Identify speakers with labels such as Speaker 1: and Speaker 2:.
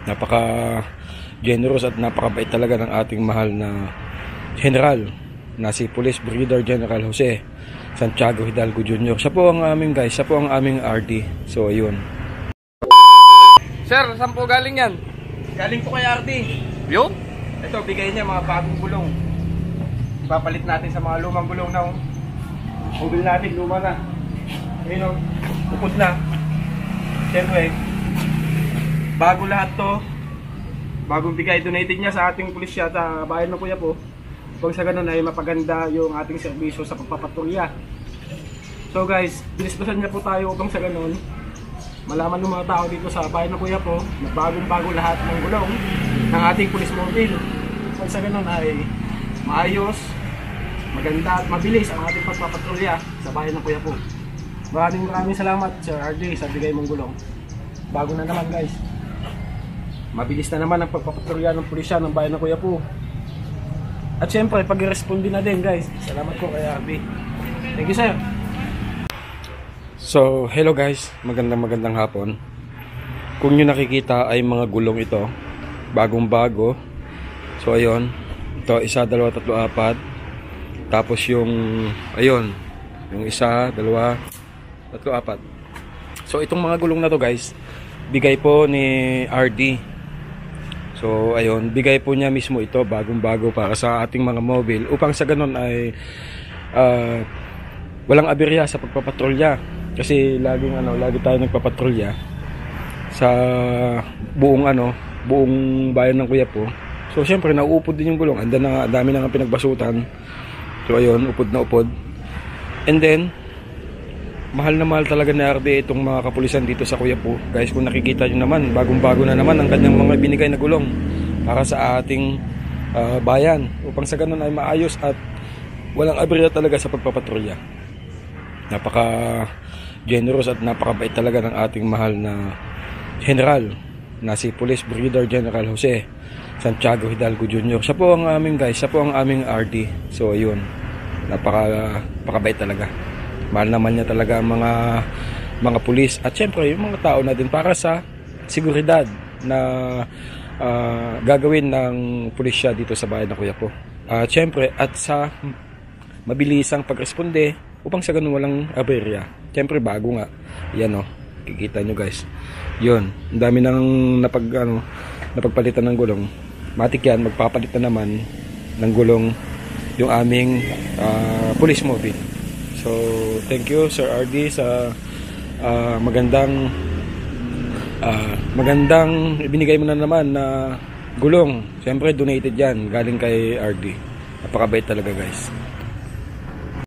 Speaker 1: Napaka generous at napakabait talaga ng ating mahal na General na si Police Brigadier General Jose Santiago Hidalgo Jr. Siya po ang aming guys, siya po ang aming RD. So ayun. Sir, saan po galing yan?
Speaker 2: Galing po kay RD.
Speaker 1: Yun?
Speaker 2: Ito, bigay niya mga bagong gulong. Ipapalit natin sa mga lumang gulong na mobil natin, luma na. Ayun, upod na. Siyempre, bago lahat to. Bagong bigay, donated niya sa ating pulisya sa bayan ng Kuya po. Kung sa ganun ay mapaganda yung ating serbisyo sa pagpapatrolya. So guys, binisbasan niya po tayo upang sa ganun malaman ng mga tao dito sa bayan ng Kuya po na bagong-bago lahat ng gulong ng ating police mobile. Kung sa ganun ay maayos, maganda at mabilis ang ating pagpapatrolya sa bayan ng Kuya po. Maraming salamat Sir RD sa bigay mong gulong. Bago na naman guys. Mabilis na naman ang pagpapatrolya ng pulisya ng bayan ng Kuya po. At syempre, pag-responde na din guys. Salamat po kay RB. Thank you sir.
Speaker 1: So, hello guys. Magandang hapon. Kung nyo nakikita ay mga gulong ito. Bagong bago. So, ayun. Ito, 1, 2, 3, 4. Tapos yung, ayun. Yung 1, 2, 3, 4. So, itong mga gulong na to guys, bigay po ni RD. So ayun, bigay po niya mismo ito bagong-bago para sa ating mga mobile upang sa ganun ay walang aberya sa pagpapatrolya. Kasi lagi tayo nagpapatrolya sa buong bayan ng Kuya po. So syempre nauupod din yung gulong. Ang dami na nga pinagbasutan. So ayun, upod na upod. And then mahal na mahal talaga na RD itong mga kapulisan dito sa Kuya po. Guys, kung nakikita nyo naman, bagong-bago na naman ang kanyang mga binigay na gulong para sa ating bayan. Upang sa ganun ay maayos at walang aberya talaga sa pagpapatrolya. Napaka generous at napakabait talaga ng ating mahal na General na si Police Brigadier General Jose Santiago Hidalgo Jr. Siya po ang aming guys, siya po ang aming RD. So ayun, napakabait talaga. Mahal naman niya talaga ang mga pulis at syempre yung mga tao na din para sa seguridad na gagawin ng pulisya dito sa bayan ng Kuya po. At syempre at sa mabilisang pagresponde upang sa ganun walang aberya. Syempre bago nga. Yan kikita nyo guys. Yun, ang dami nang napagpalitan ng gulong. Matik yan, magpapalit na naman ng gulong yung aming police mobile. So, thank you Sir RD sa magandang ibinigay mo na naman na gulong. Siyempre donated yan galing kay RD. Napakabait talaga guys.